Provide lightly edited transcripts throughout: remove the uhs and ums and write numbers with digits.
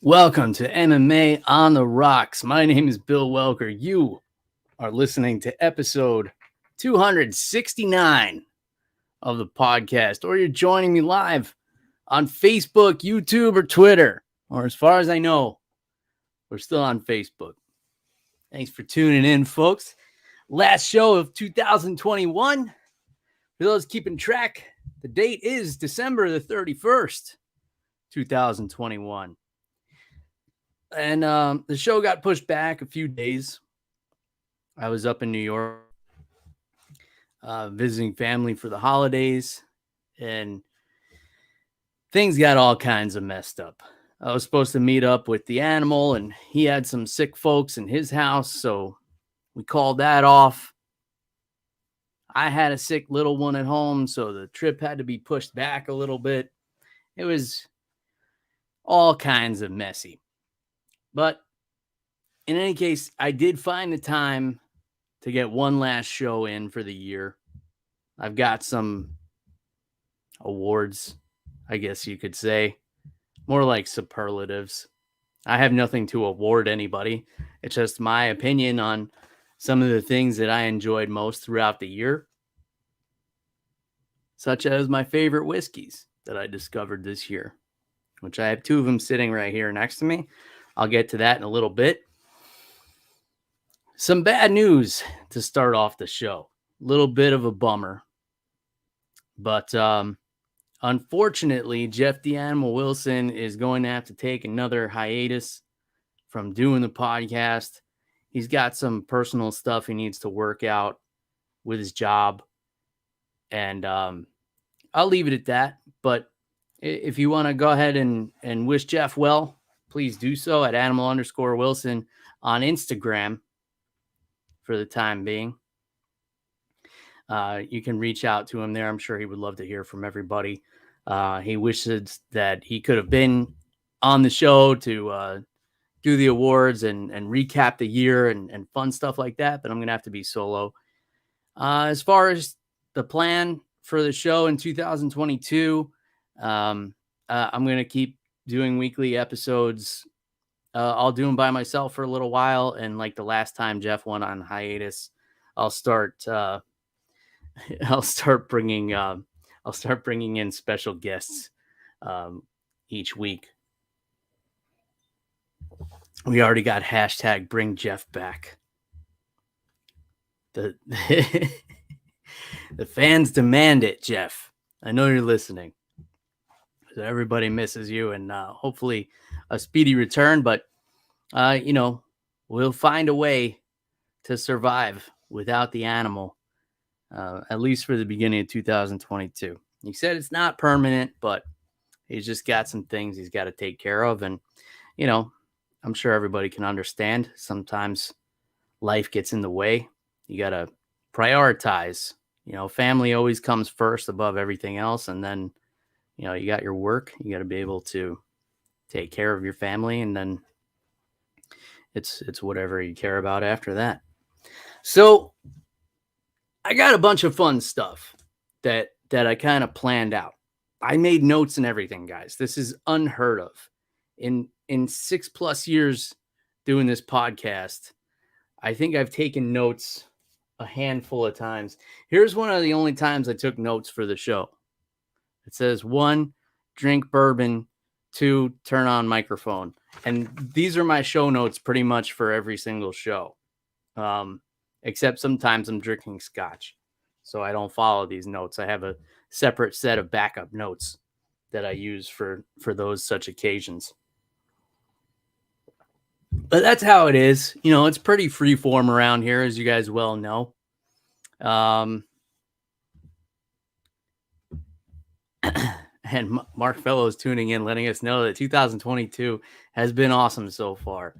Welcome to MMA on the Rocks. My name is Bill Welker. You are listening to episode 269 of the podcast, or you're joining me live on Facebook, YouTube, or Twitter, or as far as I know, we're still on Facebook. Thanks for tuning in, folks. Last show of 2021. For those keeping track, the date is December the 31st, 2021. And the show got pushed back a few days. I was up in New York visiting family for the holidays, and things got all kinds of messed up. I was supposed to meet up with the animal, and he had some sick folks in his house, so we called that off. I had a sick little one at home, so the trip had to be pushed back a little bit. It was all kinds of messy. But in any case, I did find the time to get one last show in for the year. I've got some awards, I guess you could say, more like superlatives. I have nothing to award anybody. It's just my opinion on some of the things that I enjoyed most throughout the year, such as my favorite whiskeys that I discovered this year, which I have two of them sitting right here next to me. I'll get to that in a little bit. Some bad news to start off the show. A little bit of a bummer. But unfortunately, Jeff the Animal Wilson is going to have to take another hiatus from doing the podcast. He's got some personal stuff he needs to work out with his job. And I'll leave it at that. But if you want to go ahead and wish Jeff well, please do so at animal_Wilson on Instagram for the time being. You can reach out to him there. I'm sure he would love to hear from everybody. He wishes that he could have been on the show to do the awards and recap the year and fun stuff like that, but I'm going to have to be solo. As far as the plan for the show in 2022, I'm going to keep doing weekly episodes. I'll do them by myself for a little while, and like the last time Jeff went on hiatus, I'll start bringing in special guests each week. We already got hashtag bring Jeff back. The fans demand it, Jeff. I know you're listening. Everybody misses you, and hopefully a speedy return. But, we'll find a way to survive without the animal, at least for the beginning of 2022. He said it's not permanent, but he's just got some things he's got to take care of. And, I'm sure everybody can understand. Sometimes life gets in the way. You got to prioritize. Family always comes first above everything else. And then, you got your work, you got to be able to take care of your family, and then it's whatever you care about after that. So I got a bunch of fun stuff that I kind of planned out. I made notes and everything, guys. This is unheard of. In 6+ years doing this podcast, I think I've taken notes a handful of times. Here's one of the only times I took notes for the show. It says 1, drink bourbon, 2, turn on microphone. And these are my show notes pretty much for every single show. Except sometimes I'm drinking Scotch. So I don't follow these notes. I have a separate set of backup notes that I use for those such occasions. But that's how it is. It's pretty free form around here, as you guys well know. And Mark Fellows tuning in, letting us know that 2022 has been awesome so far.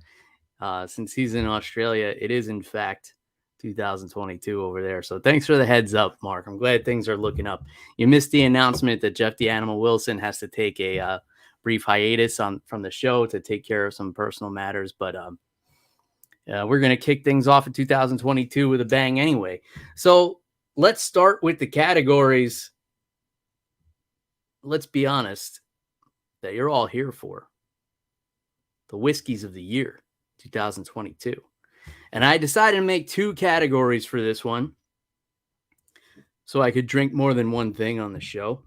Since he's in Australia, it is in fact 2022 over there. So thanks for the heads up, Mark. I'm glad things are looking up. You missed the announcement that Jeff the Animal Wilson has to take a brief hiatus from the show to take care of some personal matters. But we're going to kick things off in 2022 with a bang anyway. So let's start with the categories. Let's be honest, that you're all here for. the whiskeys of the year, 2022. And I decided to make 2 categories for this one so I could drink more than one thing on the show.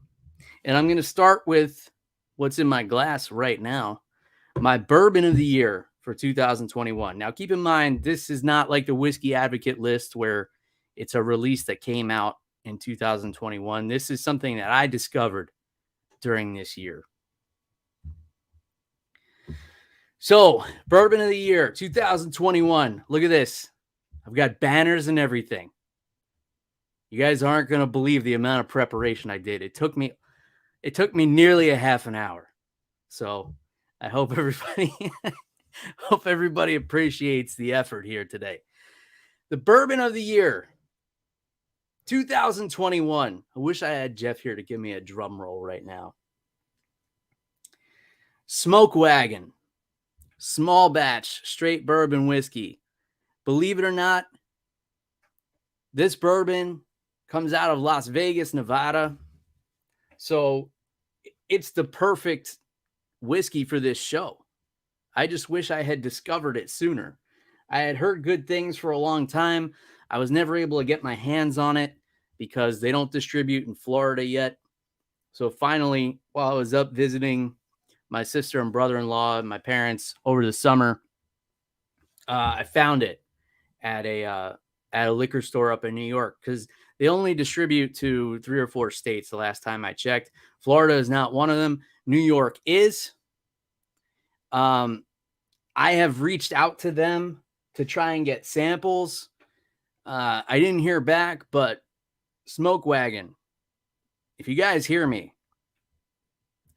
And I'm going to start with what's in my glass right now, my bourbon of the year for 2021. Now, keep in mind, this is not like the Whiskey Advocate list where it's a release that came out in 2021. This is something that I discovered during this year. So, bourbon of the year, 2021. Look at this. I've got banners and everything. You guys aren't going to believe the amount of preparation I did. It took me nearly a half an hour. So, I hope everybody appreciates the effort here today. The bourbon of the year, 2021. I wish I had Jeff here to give me a drum roll right now. Smoke Wagon, small batch, straight bourbon whiskey. Believe it or not, this bourbon comes out of Las Vegas, Nevada. So it's the perfect whiskey for this show. I just wish I had discovered it sooner. I had heard good things for a long time. I was never able to get my hands on it because they don't distribute in Florida yet. So finally, while I was up visiting my sister and brother-in-law and my parents over the summer, I found it at a liquor store up in New York because they only distribute to 3 or 4 states the last time I checked. Florida is not one of them. New York is. I have reached out to them to try and get samples. I didn't hear back, but Smoke Wagon, if you guys hear me,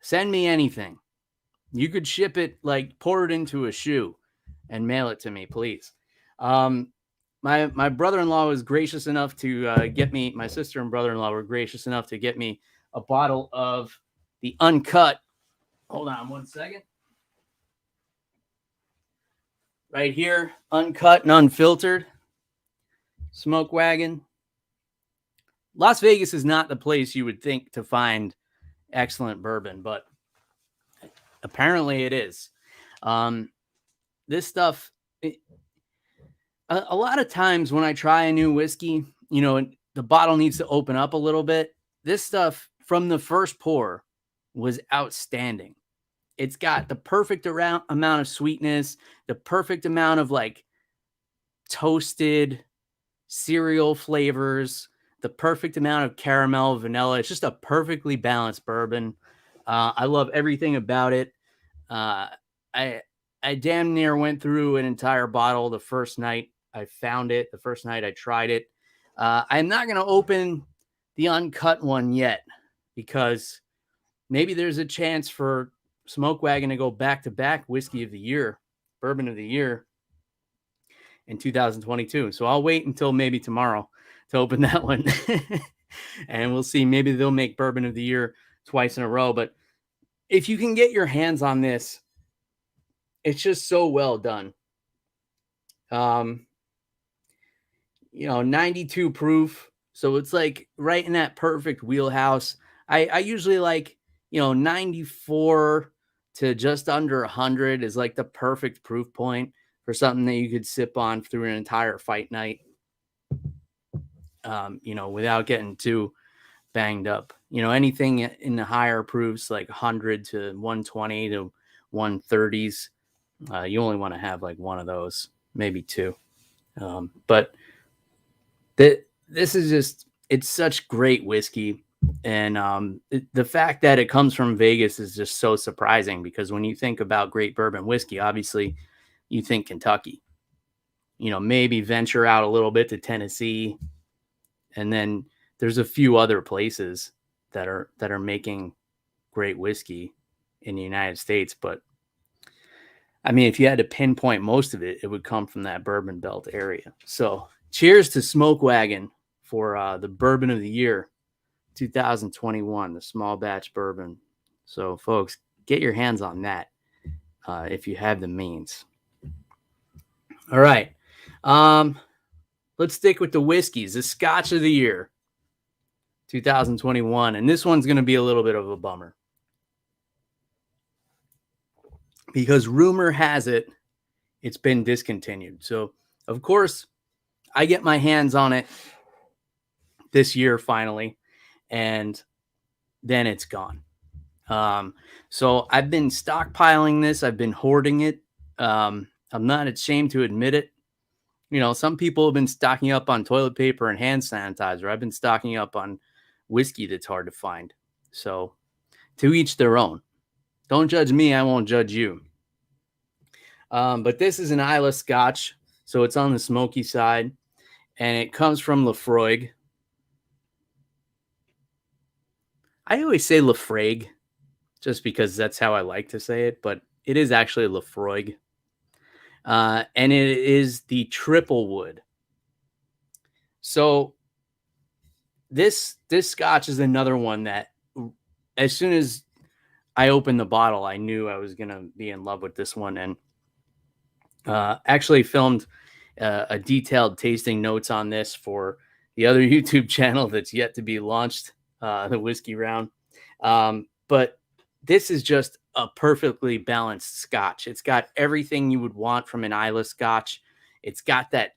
send me anything. You could ship it, like pour it into a shoe and mail it to me, please. My brother-in-law was gracious enough to get me, my sister and brother-in-law were gracious enough to get me a bottle of the uncut. Hold on one second. Right here, uncut and unfiltered. Smoke Wagon. Las Vegas is not the place you would think to find excellent bourbon, but apparently it is. This stuff, a lot of times when I try a new whiskey, the bottle needs to open up a little bit. This stuff from the first pour was outstanding. It's got the perfect amount of sweetness, the perfect amount of like toasted cereal flavors, the perfect amount of caramel, vanilla. It's just a perfectly balanced bourbon. I love everything about it. I damn near went through an entire bottle the first night I found it, the first night I tried it. I'm not going to open the uncut one yet because maybe there's a chance for Smoke Wagon to go back-to-back whiskey of the year, bourbon of the year in 2022. So I'll wait until maybe tomorrow to open that one. And we'll see. Maybe they'll make bourbon of the year twice in a row. But if you can get your hands on this, it's just so well done. 92 proof. So it's like right in that perfect wheelhouse. I usually like, 94 to just under 100 is like the perfect proof point for something that you could sip on through an entire fight night, without getting too banged up. Anything in the higher proofs, like 100 to 120 to 130s, you only want to have like one of those, maybe 2. But this is just, it's such great whiskey. And the fact that it comes from Vegas is just so surprising because when you think about great bourbon whiskey, obviously you think Kentucky, maybe venture out a little bit to Tennessee. And then there's a few other places that are making great whiskey in the United States. But I mean, if you had to pinpoint most of it, it would come from that Bourbon Belt area. So cheers to Smoke Wagon for the bourbon of the year, 2021, the small batch bourbon. So folks, get your hands on that if you have the means. All right. Let's stick with the whiskeys. The Scotch of the year, 2021. And this one's going to be a little bit of a bummer. because rumor has it it's been discontinued. So, of course, I get my hands on it this year finally, and then it's gone. So I've been stockpiling this. I've been hoarding it. I'm not ashamed to admit it. Some people have been stocking up on toilet paper and hand sanitizer. I've been stocking up on whiskey that's hard to find. So to each their own. Don't judge me. I won't judge you. But this is an Islay Scotch, so it's on the smoky side, and it comes from Laphroaig. I always say Laphroaig just because that's how I like to say it, but it is actually Laphroaig. And it is the triple wood. So this Scotch is another one that as soon as I opened the bottle, I knew I was going to be in love with this one, and actually filmed a detailed tasting notes on this for the other YouTube channel that's yet to be launched, the Whiskey Round. But this is just a perfectly balanced Scotch. It's got everything you would want from an Islay Scotch. It's got that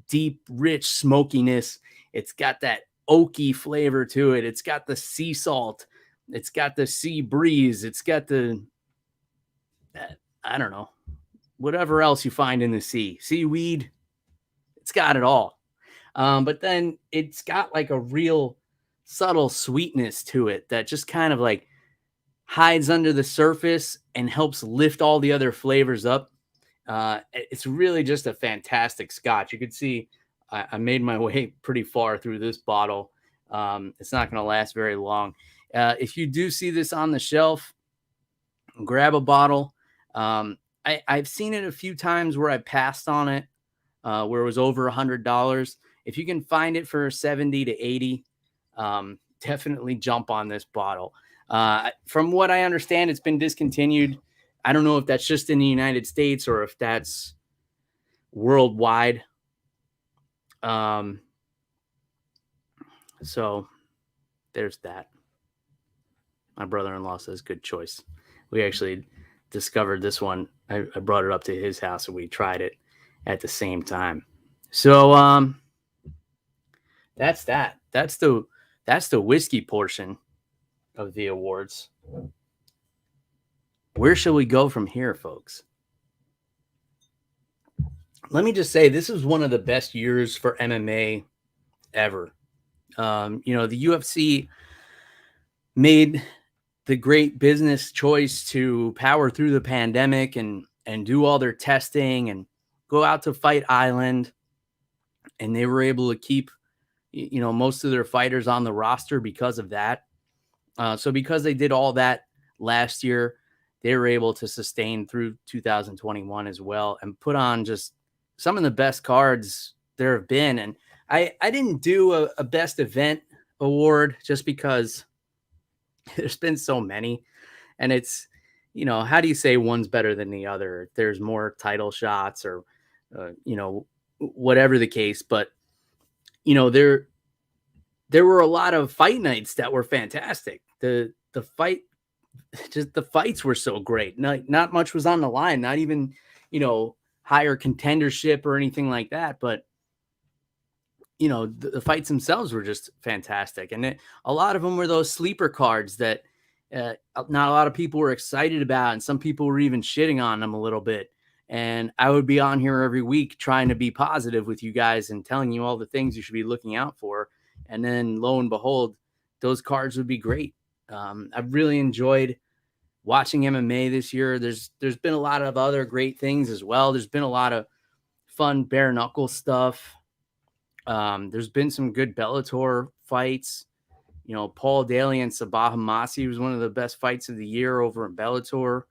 deep, rich smokiness. It's got that oaky flavor to it. It's got the sea salt. It's got the sea breeze. It's got the, I don't know, whatever else you find in the sea. Seaweed. It's got it all. But then it's got like a real subtle sweetness to it that just kind of like hides under the surface and helps lift all the other flavors up. It's really just a fantastic Scotch. You could see I made my way pretty far through this bottle. It's not going to last very long. If you do see this on the shelf, grab a bottle. I've seen it a few times where I passed on it, where it was over $100. If you can find it for 70 to 80, definitely jump on this bottle. From what I understand, it's been discontinued. I don't know if that's just in the United States or if that's worldwide. So there's that. My brother-in-law says good choice. We actually discovered this one. I brought it up to his house and we tried it at the same time. So that's that. That's the whiskey portion of the awards. Where shall we go from here, folks? Let me just say this is one of the best years for MMA ever. The UFC made the great business choice to power through the pandemic and do all their testing and go out to Fight Island. And they were able to keep, most of their fighters on the roster because of that. So because they did all that last year, they were able to sustain through 2021 as well and put on just some of the best cards there have been. And I didn't do a best event award just because there's been so many, and it's, how do you say one's better than the other? There's more title shots or, whatever the case, but there were a lot of fight nights that were fantastic. The fights were so great. Not much was on the line, not even, higher contendership or anything like that. But, the fights themselves were just fantastic. And a lot of them were those sleeper cards that not a lot of people were excited about. And some people were even shitting on them a little bit. And I would be on here every week trying to be positive with you guys and telling you all the things you should be looking out for. And then lo and behold, those cards would be great. I've really enjoyed watching MMA this year. There's been a lot of other great things as well. There's been a lot of fun bare knuckle stuff. There's been some good Bellator fights. Paul Daly and Sabah Hamasi was one of the best fights of the year over in Bellator.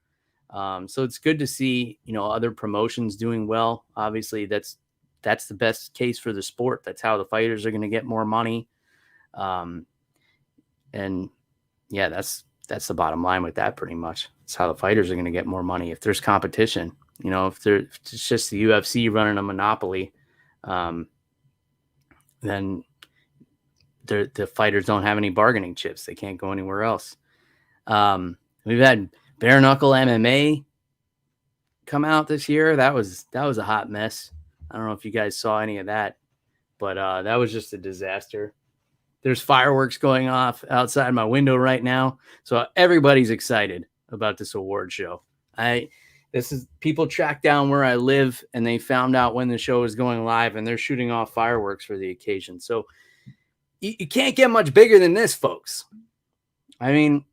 So it's good to see, other promotions doing well. Obviously, that's the best case for the sport. That's how the fighters are going to get more money. And yeah, that's the bottom line with that pretty much. It's how the fighters are going to get more money. If there's competition, if it's just the UFC running a monopoly, then the fighters don't have any bargaining chips. They can't go anywhere else. We've had bare knuckle MMA. come out this year, that was a hot mess. I don't know if you guys saw any of that, but that was just a disaster. There's fireworks going off outside my window right now, so everybody's excited about this award show. This is people track down where I live, and they found out when the show is going live, and they're shooting off fireworks for the occasion. So you can't get much bigger than this, folks. I mean,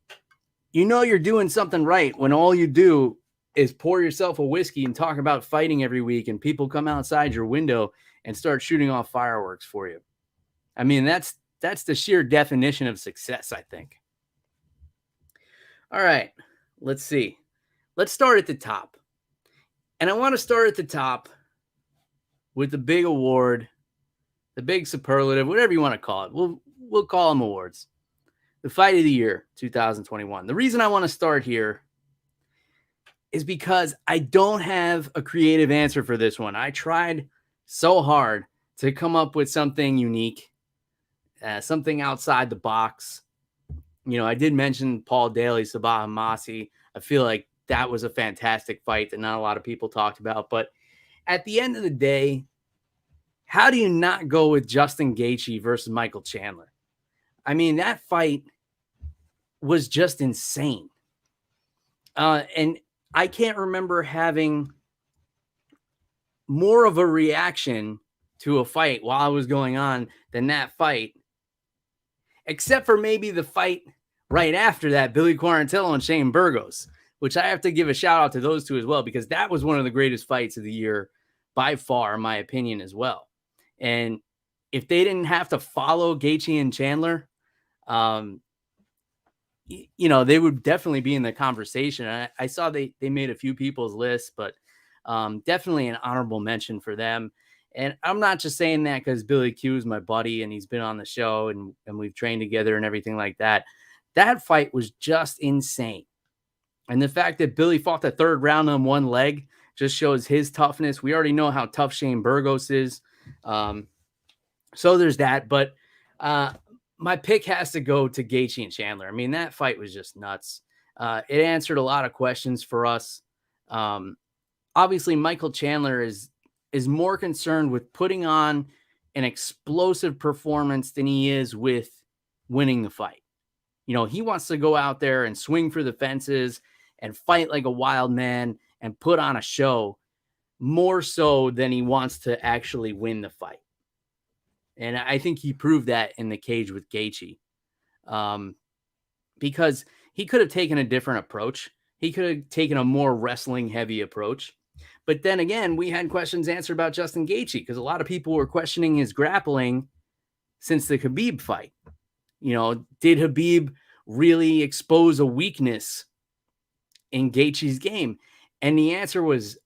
you know you're doing something right when all you do is pour yourself a whiskey and talk about fighting every week, and people come outside your window and start shooting off fireworks for you. I mean, that's the sheer definition of success, I think. All right, let's see. Let's start at the top. And I want to start at the top with the big award, the big superlative, whatever you want to call it. We'll call them awards. The Fight of the Year, 2021. The reason I want to start here is because I don't have a creative answer for this one. I tried so hard to come up with something unique, something outside the box. You know, I did mention Paul Daly, Sabah Hamasi. I feel like that was a fantastic fight that not a lot of people talked about. But at the end of the day, how do you not go with Justin Gaethje versus Michael Chandler? I mean, that fight was just insane. And I can't remember having more of a reaction to a fight while it was going on than that fight, except for maybe the fight right after that, Billy Quarantillo and Shane Burgos, which I have to give a shout out to those two as well, because that was one of the greatest fights of the year by far, in my opinion, as well. And if they didn't have to follow Gaethje and Chandler, you know, they would definitely be in the conversation. I saw they made a few people's lists, but definitely an honorable mention for them. And I'm not just saying that because Billy Q is my buddy and he's been on the show and we've trained together and everything like that. That fight was just insane. And the fact that Billy fought the third round on one leg just shows his toughness. We already know how tough Shane Burgos is. So there's that. But my pick has to go to Gaethje and Chandler. I mean, that fight was just nuts. It answered a lot of questions for us. Obviously, Michael Chandler is more concerned with putting on an explosive performance than he is with winning the fight. You know, he wants to go out there and swing for the fences and fight like a wild man and put on a show more so than he wants to actually win the fight. And I think he proved that in the cage with Gaethje, because he could have taken a different approach. He could have taken a more wrestling heavy approach. But then again, we had questions answered about Justin Gaethje because a lot of people were questioning his grappling since the Khabib fight. You know, did Khabib really expose a weakness in Gaethje's game? And the answer was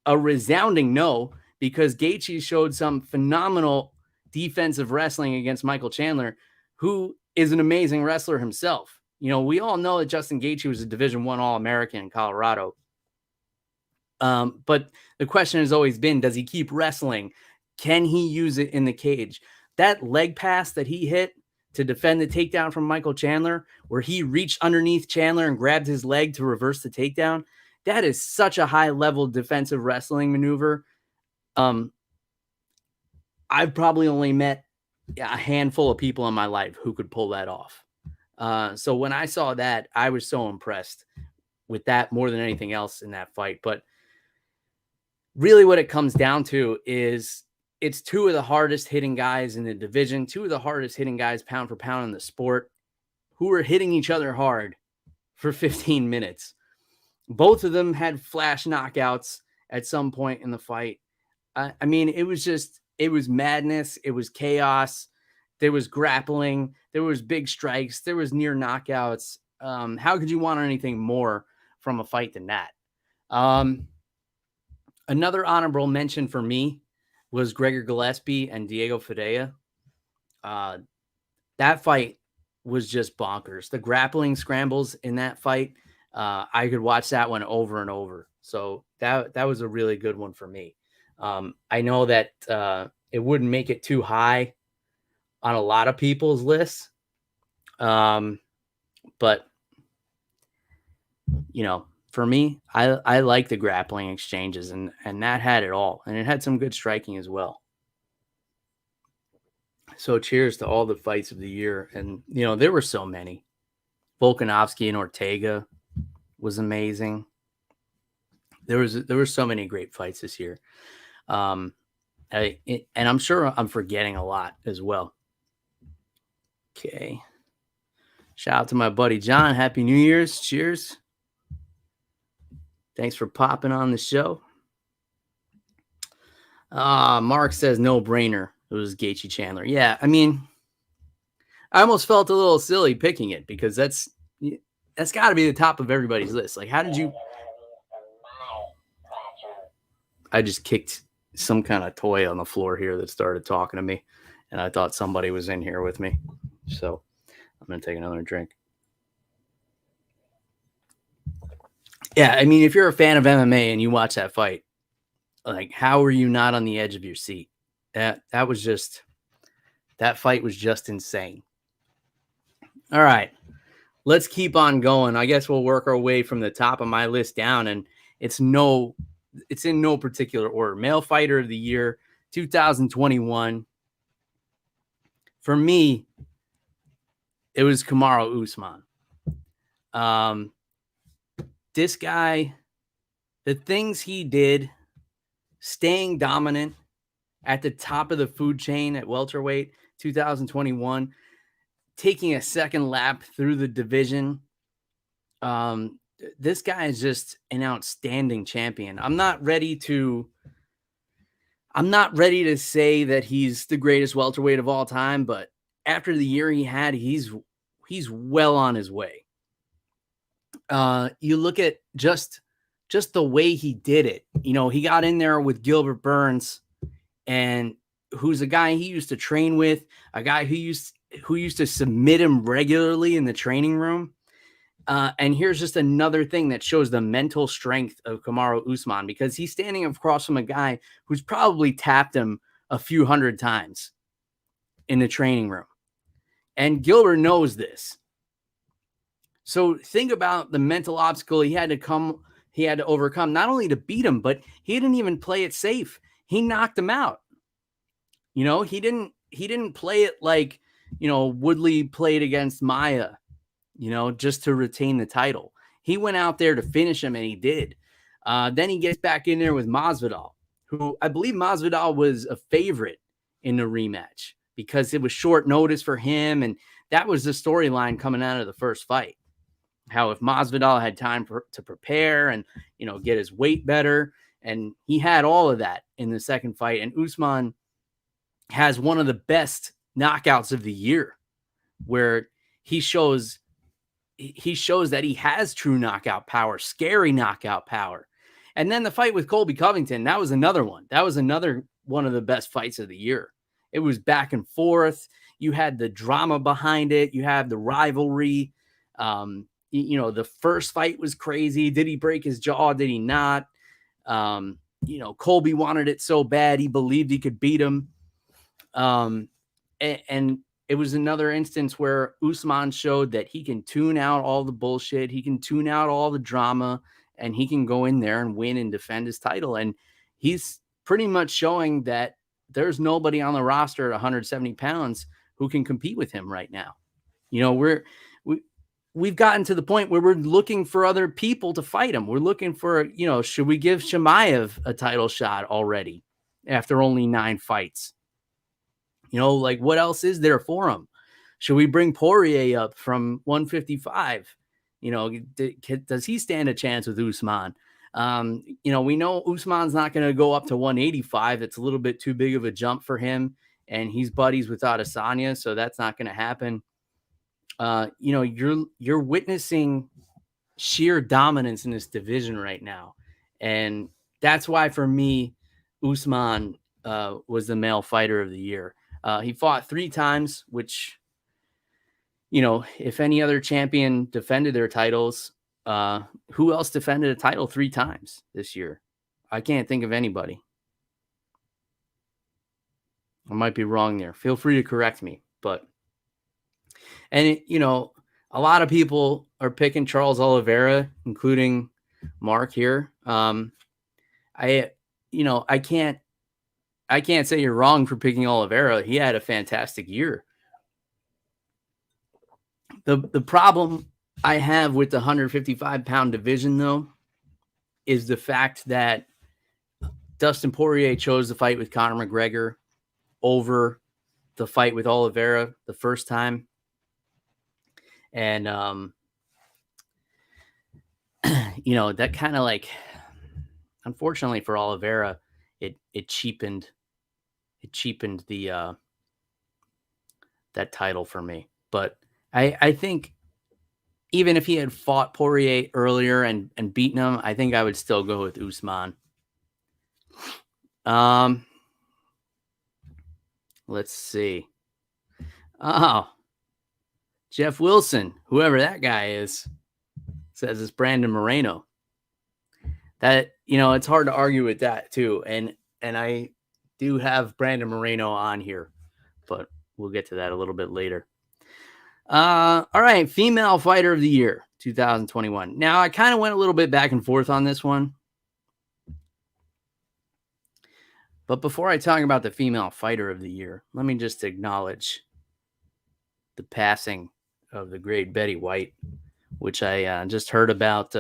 a resounding no, because Gaethje showed some phenomenal defensive wrestling against Michael Chandler, who is an amazing wrestler himself. You know, we all know that Justin Gaethje was a Division I All-American in Colorado. But the question has always been, does he keep wrestling? Can he use it in the cage? That leg pass that he hit to defend the takedown from Michael Chandler, where he reached underneath Chandler and grabbed his leg to reverse the takedown, that is such a high-level defensive wrestling maneuver. I've probably only met a handful of people in my life who could pull that off. So when I saw that, I was so impressed with that more than anything else in that fight. But really what it comes down to is it's two of the hardest hitting guys in the division, two of the hardest hitting guys pound for pound in the sport, who are hitting each other hard for 15 minutes. Both of them had flash knockouts at some point in the fight. I mean, it was madness. It was chaos. There was grappling. There was big strikes. There was near knockouts. How could you want anything more from a fight than that? Another honorable mention for me was Gregor Gillespie and Diego Fidea. That fight was just bonkers. The grappling scrambles in that fight, I could watch that one over and over. So that was a really good one for me. I know that it wouldn't make it too high on a lot of people's lists. But, you know, for me, I like the grappling exchanges, and that had it all, and it had some good striking as well. So cheers to all the fights of the year, and there were so many. Volkanovski and Ortega was amazing. There were so many great fights this year, and I'm sure I'm forgetting a lot as well. Okay, shout out to my buddy John. Happy New Year's. Cheers. Thanks for popping on the show. Mark says no brainer. It was Gaethje Chandler. Yeah, I mean, I almost felt a little silly picking it because that's got to be the top of everybody's list. Like, how did you? I just kicked some kind of toy on the floor here that started talking to me, and I thought somebody was in here with me. So I'm gonna take another drink. Yeah, I mean, if you're a fan of MMA and you watch that fight, like, how are you not on the edge of your seat? That fight was just insane. All right, let's keep on going. I guess we'll work our way from the top of my list down, and it's in no particular order. Male Fighter of the Year, 2021. For me, it was Camaro Usman. This guy, the things he did, staying dominant at the top of the food chain at welterweight, 2021, taking a second lap through the division. This guy is just an outstanding champion. I'm not ready to say that he's the greatest welterweight of all time, but after the year he had, he's well on his way. You look at just the way he did it. He got in there with Gilbert Burns, and who's a guy he used to train with, a guy who used to submit him regularly in the training room. And here's just another thing that shows the mental strength of Camaro Usman, because he's standing across from a guy who's probably tapped him a few hundred times in the training room. And Gilbert knows this. So think about the mental obstacle he had to overcome, not only to beat him, but he didn't even play it safe. He knocked him out. He didn't play it like, Woodley played against Maia, just to retain the title. He went out there to finish him, and he did. Then he gets back in there with Masvidal, who I believe Masvidal was a favorite in the rematch because it was short notice for him, and that was the storyline coming out of the first fight. How if Masvidal had time to prepare and, get his weight better, and he had all of that in the second fight. And Usman has one of the best knockouts of the year, where he shows that he has true knockout power, scary knockout power. And then the fight with Colby Covington, that was another one. That was another one of the best fights of the year. It was back and forth. You had the drama behind it. You have the rivalry. The first fight was crazy. Did he break his jaw? Did he not? Colby wanted it so bad. He believed he could beat him. And it was another instance where Usman showed that he can tune out all the bullshit. He can tune out all the drama, and he can go in there and win and defend his title. And he's pretty much showing that there's nobody on the roster at 170 pounds who can compete with him right now. We've gotten to the point where we're looking for other people to fight him. We're looking for, should we give Chimaev a title shot already after only 9 fights? What else is there for him? Should we bring Poirier up from 155? Does he stand a chance with Usman? We know Usman's not going to go up to 185. It's a little bit too big of a jump for him, and he's buddies with Adesanya, so that's not going to happen. You're witnessing sheer dominance in this division right now, and that's why for me, Usman was the male fighter of the year. He fought 3 times, which, if any other champion defended their titles, who else defended a title 3 times this year? I can't think of anybody. I might be wrong there. Feel free to correct me, but, and a lot of people are picking Charles Oliveira, including mark here. I can't say you're wrong for picking Oliveira. He had a fantastic year. The problem I have with the 155-pound division, though, is the fact that Dustin Poirier chose to fight with Conor McGregor over the fight with Oliveira the first time. And, that kind of like, unfortunately for Oliveira, it cheapened the that title for me. But I think even if he had fought Poirier earlier and beaten him, I think I would still go with Usman. Let's see. Oh, Jeff Wilson, whoever that guy is, says it's Brandon Moreno. That, it's hard to argue with that too. And I do have Brandon Moreno on here, but we'll get to that a little bit later. All right, female fighter of the year, 2021. Now, I kind of went a little bit back and forth on this one. But before I talk about the female fighter of the year, let me just acknowledge the passing of the great Betty White, which I just heard about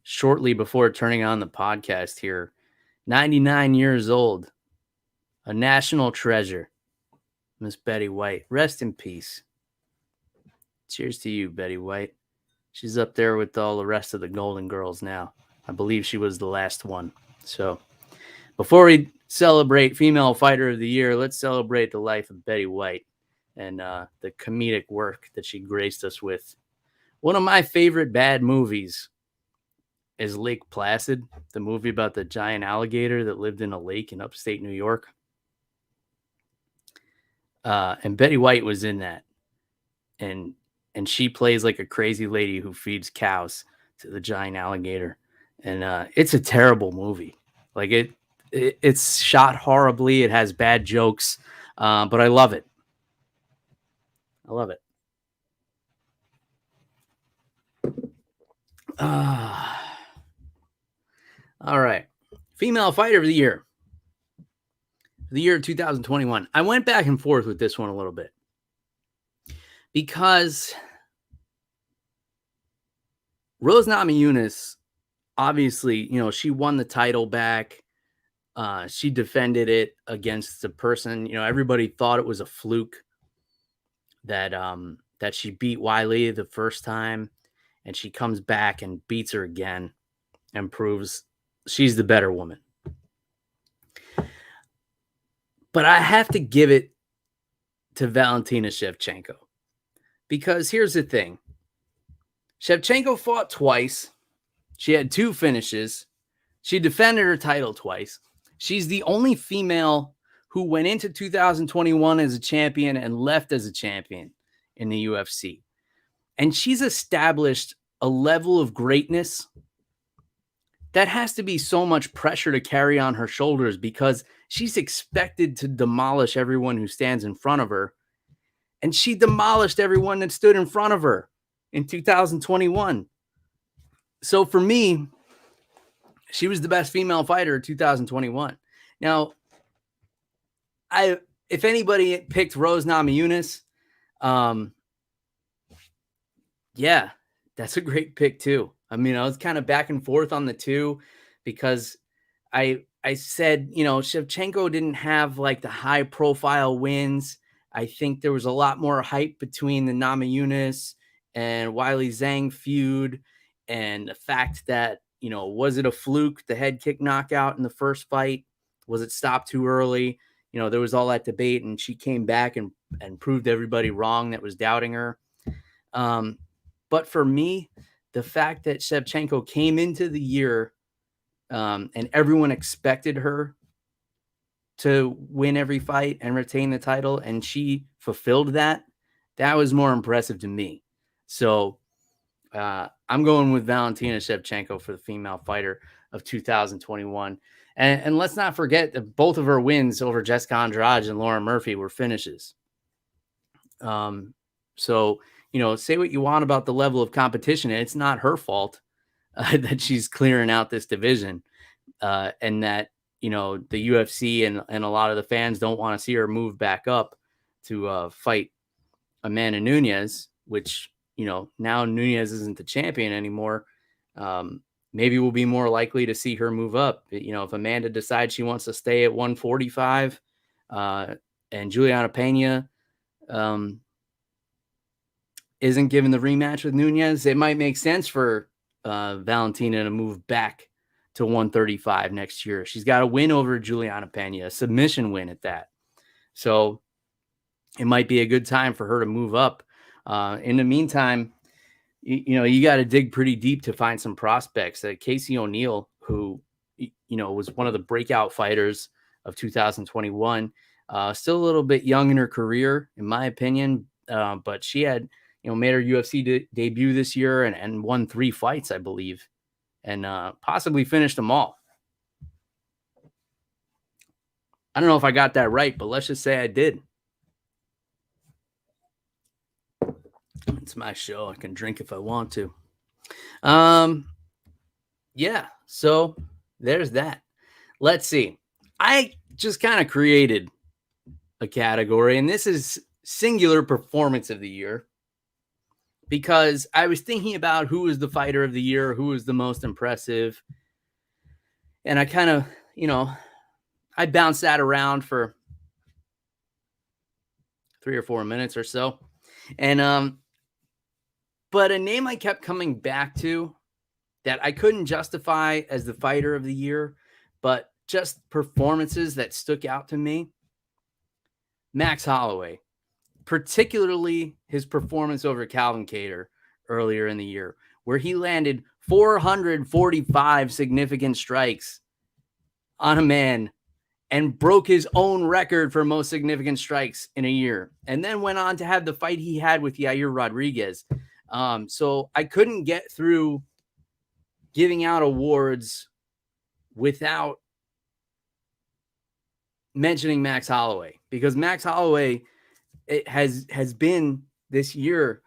shortly before turning on the podcast here. 99 years old, a national treasure, Miss Betty White. Rest in peace. Cheers to you, Betty White. She's up there with all the rest of the Golden Girls now. I believe she was the last one. So before we celebrate Female Fighter of the Year, let's celebrate the life of Betty White and the comedic work that she graced us with. One of my favorite bad movies is Lake Placid, the movie about the giant alligator that lived in a lake in upstate New York. And Betty White was in that. And she plays like a crazy lady who feeds cows to the giant alligator. And it's a terrible movie. Like it's shot horribly. It has bad jokes, but I love it. I love it. All right. Female fighter of the year. The year 2021. I went back and forth with this one a little bit because Rose Namajunas, obviously, she won the title back. She defended it against the person, everybody thought it was a fluke that she beat Wiley the first time, and she comes back and beats her again and proves she's the better woman. But I have to give it to Valentina Shevchenko, because here's the thing. Shevchenko fought twice. She had 2 finishes. She defended her title twice. She's the only female who went into 2021 as a champion and left as a champion in the UFC. And she's established a level of greatness that has to be so much pressure to carry on her shoulders, because she's expected to demolish everyone who stands in front of her. And she demolished everyone that stood in front of her in 2021. So for me, she was the best female fighter of 2021. Now, if anybody picked Rose Namajunas, yeah, that's a great pick too. I mean, I was kind of back and forth on the two, because I said, Shevchenko didn't have like the high profile wins. I think there was a lot more hype between the Namajunas and Wiley Zhang feud, and the fact that, was it a fluke, the head kick knockout in the first fight? Was it stopped too early? There was all that debate, and she came back and proved everybody wrong that was doubting her. But for me, the fact that Shevchenko came into the year and everyone expected her to win every fight and retain the title, and she fulfilled that was more impressive to me. So I'm going with Valentina Shevchenko for the female fighter of 2021. And let's not forget that both of her wins over Jessica Andrade and Lauren Murphy were finishes. So, say what you want about the level of competition. It's not her fault. that she's clearing out this division, and that, the UFC and a lot of the fans don't want to see her move back up to fight Amanda Nunes, which, now Nunes isn't the champion anymore. Maybe we'll be more likely to see her move up. If Amanda decides she wants to stay at 145, and Juliana Pena isn't given the rematch with Nunes, it might make sense for Valentina to move back to 135 next year. She's got a win over Juliana Pena, a submission win at that. So it might be a good time for her to move up. In the meantime, you got to dig pretty deep to find some prospects. Casey O'Neill, who, was one of the breakout fighters of 2021, still a little bit young in her career, in my opinion. But she had, made her UFC debut this year and won 3 fights, I believe, and possibly finished them all. I don't know if I got that right, but let's just say I did. It's my show. I can drink if I want to. Yeah, so there's that. Let's see. I just kind of created a category, and this is singular performance of the year, because I was thinking about who was the fighter of the year, who was the most impressive. And I kind of, I bounced that around for 3 or 4 minutes or so. And, but a name I kept coming back to that I couldn't justify as the fighter of the year, but just performances that stuck out to me, Max Holloway, particularly his performance over Calvin Kattar earlier in the year, where he landed 445 significant strikes on a man and broke his own record for most significant strikes in a year, and then went on to have the fight he had with Yair Rodriguez. So I couldn't get through giving out awards without mentioning Max Holloway, because Max Holloway has been this year,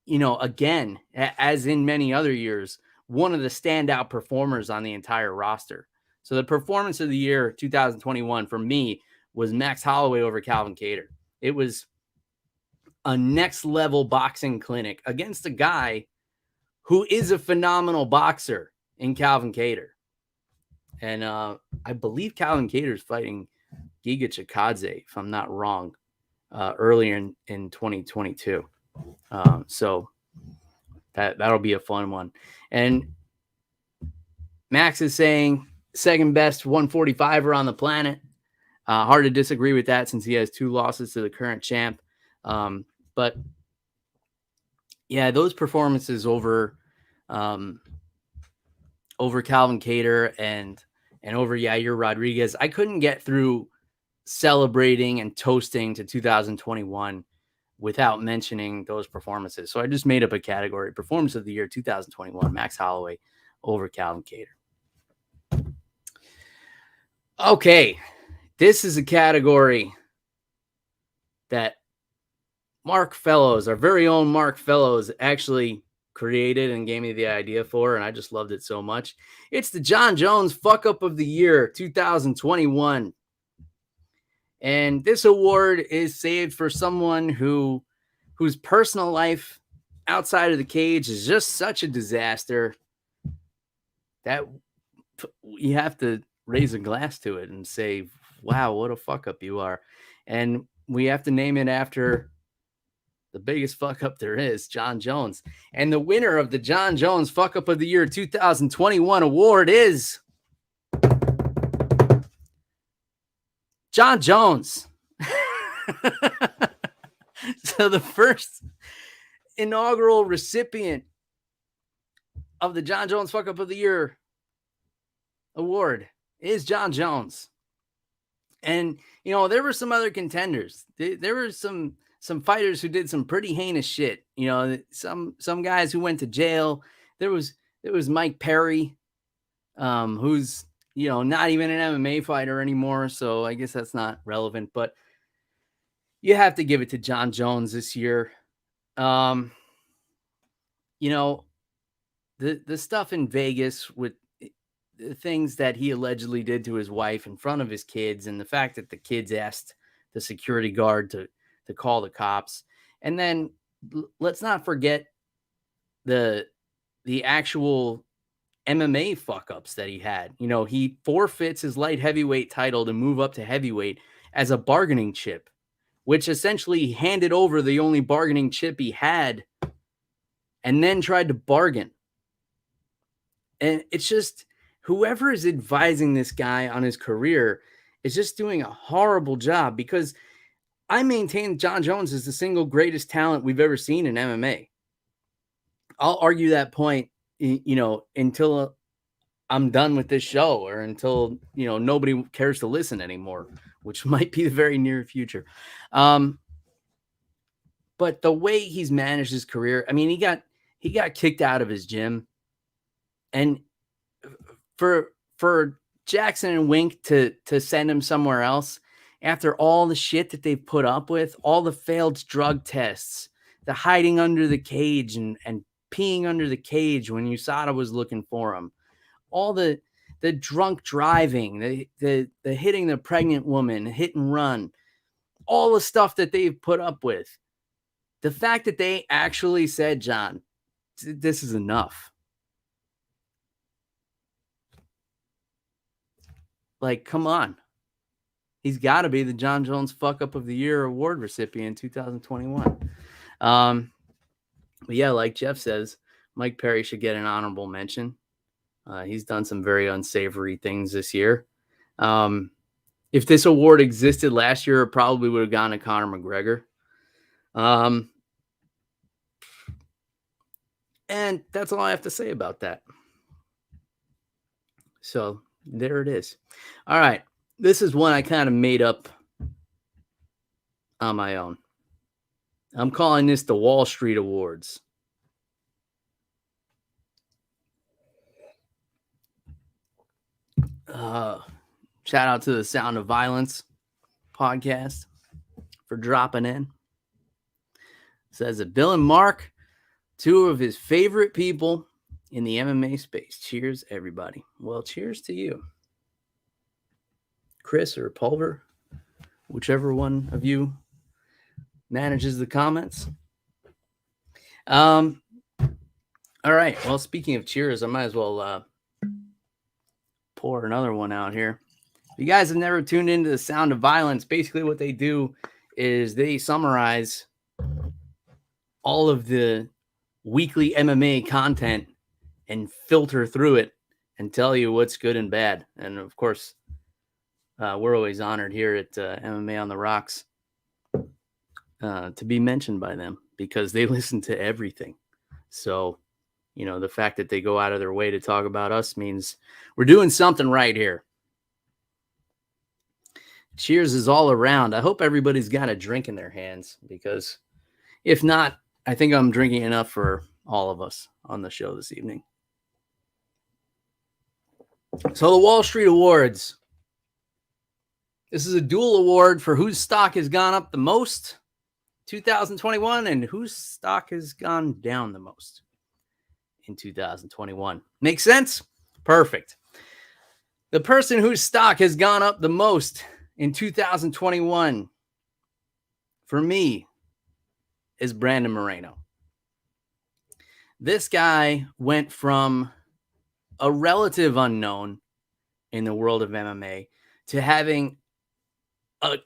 again, as in many other years, one of the standout performers on the entire roster. So the performance of the year 2021 for me was Max Holloway over Calvin Kattar. It was a next level boxing clinic against a guy who is a phenomenal boxer in Calvin Kattar. And I believe Calvin Kattar is fighting Giga Chikadze, if I'm not wrong, earlier in 2022. So that'll be a fun one. And Max is saying second best 145er on the planet. Hard to disagree with that, since he has 2 losses to the current champ. But yeah, those performances over Calvin Kattar and over Yair Rodriguez, I couldn't get through celebrating and toasting to 2021 without mentioning those performances. So I just made up a category: performance of the year 2021, Max Holloway over Calvin Kattar. Okay, this is a category that Mark Fellows, our very own Mark Fellows, actually created and gave me the idea for, and I just loved it so much. It's the Jon Jones Fuck Up of the Year 2021. And this award is saved for someone whose personal life outside of the cage is just such a disaster that you have to raise a glass to it and say, wow, what a fuck up you are. And we have to name it after the biggest fuck up there is, Jon Jones. And the winner of the Jon Jones Fuck Up of the Year 2021 award is Jon Jones. So the first inaugural recipient of the Jon Jones Fuck Up of the Year award is Jon Jones. And, there were some other contenders. There were some fighters who did some pretty heinous shit. Some guys who went to jail. There was Mike Perry, who's, not even an MMA fighter anymore. So I guess that's not relevant, but you have to give it to Jon Jones this year. the stuff in Vegas with the things that he allegedly did to his wife in front of his kids, and the fact that the kids asked the security guard to call the cops. And then let's not forget the actual MMA fuck ups that he had. You know, he forfeits his light heavyweight title to move up to heavyweight as a bargaining chip, which essentially handed over the only bargaining chip he had and then tried to bargain. And it's just, whoever is advising this guy on his career is just doing a horrible job, because I maintain John Jones is the single greatest talent we've ever seen in MMA. I'll argue that point, until I'm done with this show, or until, nobody cares to listen anymore, which might be the very near future. But the way he's managed his career, I mean, he got kicked out of his gym, and for Jackson and Wink to send him somewhere else after all the shit that they've put up with, all the failed drug tests, the hiding under the cage and peeing under the cage when USADA was looking for him, all the drunk driving, the hitting the pregnant woman, hit and run, all the stuff that they've put up with. The fact that they actually said, John, this is enough. Like, come on. He's got to be the John Jones Fuck Up of the Year award recipient in 2021. But yeah, like Jeff says, Mike Perry should get an honorable mention. He's done some very unsavory things this year. If this award existed last year, it probably would have gone to Conor McGregor. And that's all I have to say about that. So there it is. All right. This is one I kind of made up on my own. I'm calling this the Wallstreet Awards. Shout out to the Sound of Violence podcast for dropping in. It says that Bill and Mark, two of his favorite people in the MMA space. Cheers, everybody. Well, cheers to you, Chris or Pulver, whichever one of you manages the comments. All right. Well, speaking of cheers, I might as well pour another one out here. If you guys have never tuned into the Sound of Violence, basically what they do is they summarize all of the weekly MMA content and filter through it and tell you what's good and bad. And of course, we're always honored here at MMA on the Rocks to be mentioned by them, because they listen to everything. So, the fact that they go out of their way to talk about us means we're doing something right here. Cheers is all around. I hope everybody's got a drink in their hands, because if not, I think I'm drinking enough for all of us on the show this evening. So the Wallstreet Awards. This is a dual award for whose stock has gone up the most 2021 and whose stock has gone down the most in 2021. Make sense? Perfect. The person whose stock has gone up the most in 2021 for me is Brandon Moreno. This guy went from a relative unknown in the world of MMA to having a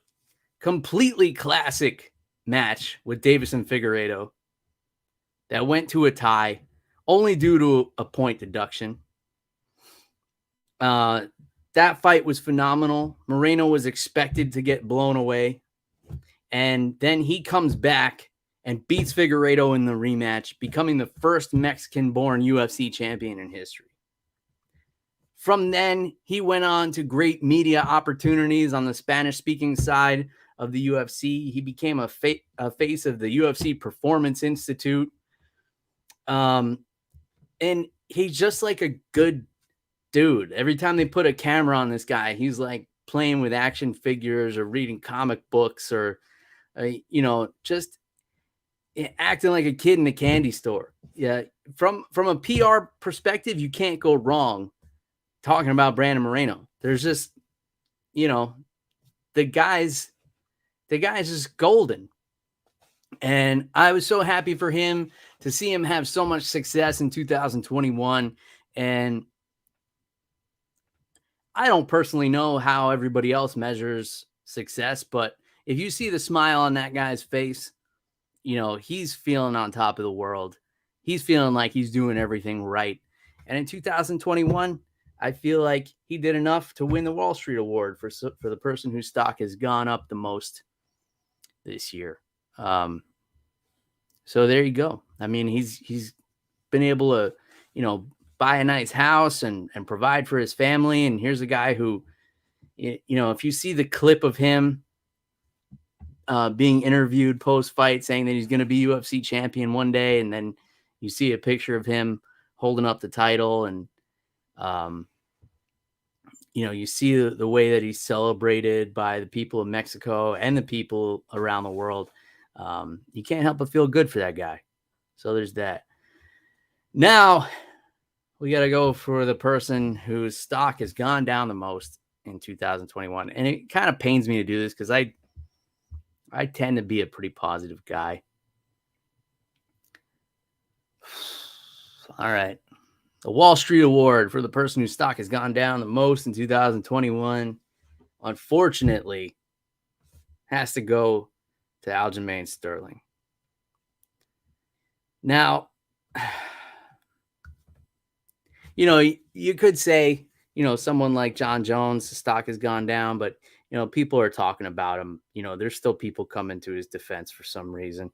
completely classic match with Davison Figueiredo that went to a tie only due to a point deduction. That fight was phenomenal. Moreno was expected to get blown away. And then he comes back and beats Figueiredo in the rematch, becoming the first Mexican-born UFC champion in history. From then, he went on to great media opportunities on the Spanish-speaking side of the UFC. He became a face of the UFC Performance Institute. And he's just like a good dude. Every time they put a camera on this guy, he's like playing with action figures or reading comic books or, just acting like a kid in a candy store. Yeah, from a PR perspective, you can't go wrong talking about Brandon Moreno. There's just, the guy's just golden. And I was so happy for him to see him have so much success in 2021. And I don't personally know how everybody else measures success, but if you see the smile on that guy's face, he's feeling on top of the world. He's feeling like he's doing everything right. And in 2021, I feel like he did enough to win the Wallstreet Award for the person whose stock has gone up the most this year. So there you go. I mean, he's been able to, buy a nice house and provide for his family. And here's a guy who, if you see the clip of him being interviewed post-fight saying that he's going to be UFC champion one day, and then you see a picture of him holding up the title, and you see the way that he's celebrated by the people of Mexico and the people around the world. You can't help but feel good for that guy. So there's that. Now we got to go for the person whose stock has gone down the most in 2021. And it kind of pains me to do this because I tend to be a pretty positive guy. All right. The Wallstreet Award for the person whose stock has gone down the most in 2021, unfortunately, has to go to Aljamain Sterling. Now, you could say, someone like John Jones, the stock has gone down, but, people are talking about him. There's still people coming to his defense for some reason.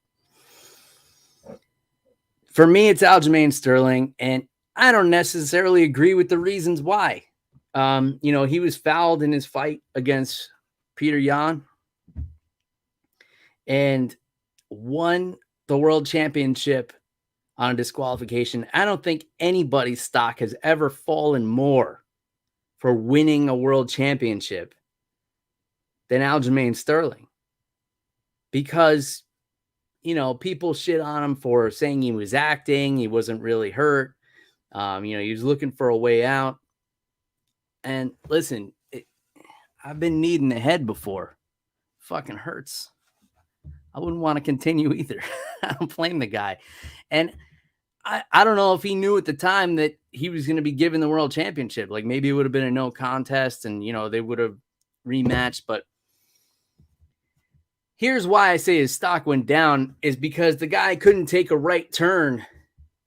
For me, it's Aljamain Sterling, and I don't necessarily agree with the reasons why. He was fouled in his fight against Peter Yan and won the world championship on a disqualification. I don't think anybody's stock has ever fallen more for winning a world championship than Aljamain Sterling. Because, people shit on him for saying he was acting. He wasn't really hurt. He was looking for a way out. And listen, I've been kneed the head before. Fucking hurts. I wouldn't want to continue either. I don't blame the guy. And I don't know if he knew at the time that he was going to be given the world championship. Like maybe it would have been a no contest and, they would have rematched. But here's why I say his stock went down is because the guy couldn't take a right turn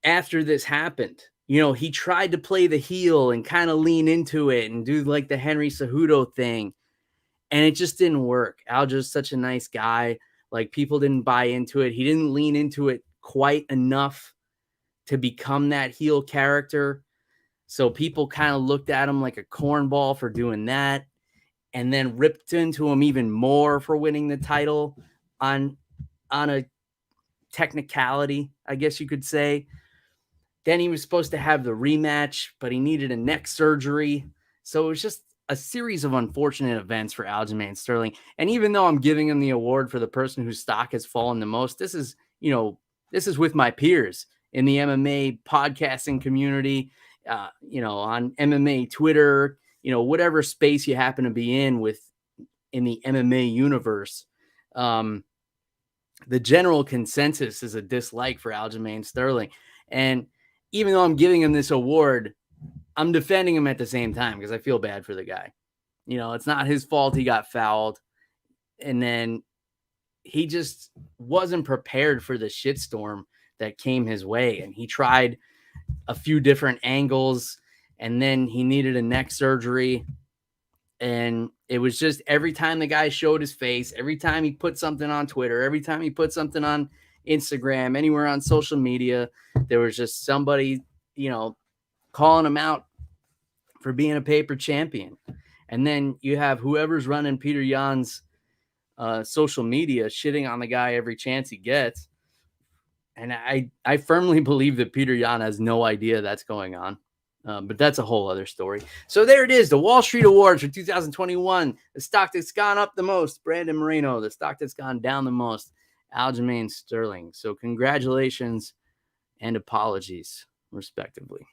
after this happened. He tried to play the heel and kind of lean into it and do like the Henry Cejudo thing. And it just didn't work. Aljo's such a nice guy. Like people didn't buy into it. He didn't lean into it quite enough to become that heel character. So people kind of looked at him like a cornball for doing that and then ripped into him even more for winning the title on a technicality, I guess you could say. Then he was supposed to have the rematch, but he needed a neck surgery. So it was just a series of unfortunate events for Aljamain Sterling. And even though I'm giving him the award for the person whose stock has fallen the most, this is with my peers in the MMA podcasting community, on MMA Twitter, whatever space you happen to be in the MMA universe. The general consensus is a dislike for Aljamain Sterling. And even though I'm giving him this award, I'm defending him at the same time because I feel bad for the guy. It's not his fault he got fouled. And then he just wasn't prepared for the shitstorm that came his way. And he tried a few different angles and then he needed a neck surgery. And it was just every time the guy showed his face, every time he put something on Twitter, every time he put something on Instagram, anywhere on social media, there was just somebody, calling him out for being a paper champion. And then you have whoever's running Peter Yan's social media shitting on the guy every chance he gets. And I firmly believe that Peter Yan has no idea that's going on. But that's a whole other story. So there it is, the Wallstreet Awards for 2021. The stock that's gone up the most, Brandon Moreno. The stock that's gone down the most, Aljamain Sterling. So congratulations and apologies, respectively.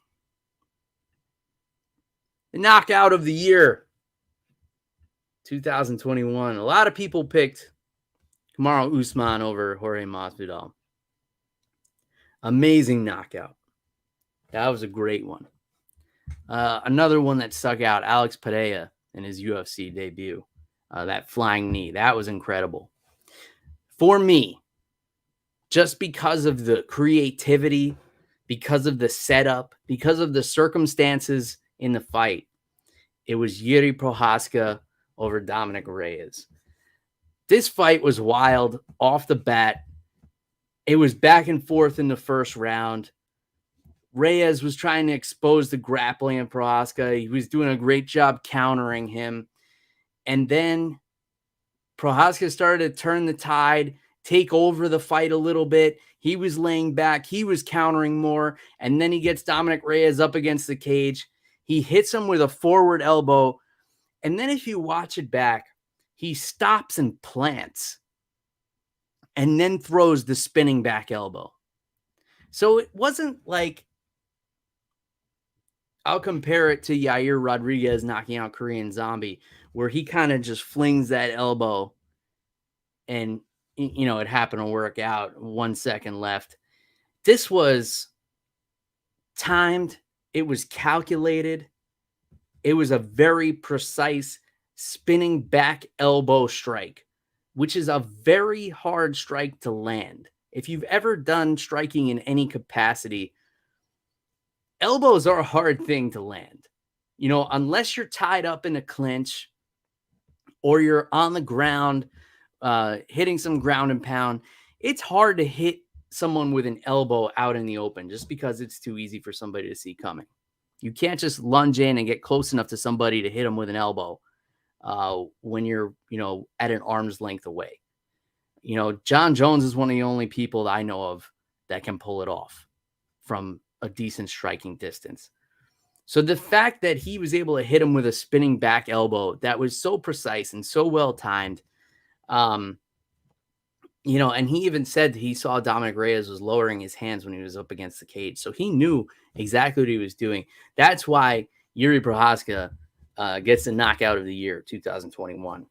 The knockout of the year, 2021. A lot of people picked Camaro Usman over Jorge Masvidal. Amazing knockout. That was a great one. Another one that stuck out, Alex Pereira in his UFC debut. That flying knee. That was incredible. For me, just because of the creativity, because of the setup, because of the circumstances in the fight, it was Yeri Prohaska over Dominic Reyes. This fight was wild off the bat. It was back and forth in the first round. Reyes was trying to expose the grappling of Prohaska. He was doing a great job countering him. And then Prohaska started to turn the tide, take over the fight a little bit. He was laying back. He was countering more. And then he gets Dominic Reyes up against the cage. He hits him with a forward elbow. And then if you watch it back, he stops and plants and then throws the spinning back elbow. So it wasn't like, I'll compare it to Yair Rodriguez knocking out Korean Zombie, where he kind of just flings that elbow and, you know, it happened to work out. 1 second left. This was timed. It was calculated. It was a very precise spinning back elbow strike, which is a very hard strike to land. If you've ever done striking in any capacity, elbows are a hard thing to land. You know, unless you're tied up in a clinch or you're on the ground, hitting some ground and pound, it's hard to hit someone with an elbow out in the open just because it's too easy for somebody to see coming. You can't just lunge in and get close enough to somebody to hit them with an elbow when you're, you know, at an arm's length away. You know, John Jones is one of the only people that I know of that can pull it off from a decent striking distance. So the fact that he was able to hit him with a spinning back elbow that was so precise and so well timed, you know, and he even said he saw Dominic Reyes was lowering his hands when he was up against the cage. So he knew exactly what he was doing. That's why Yuri Prohaska gets the knockout of the year, 2021,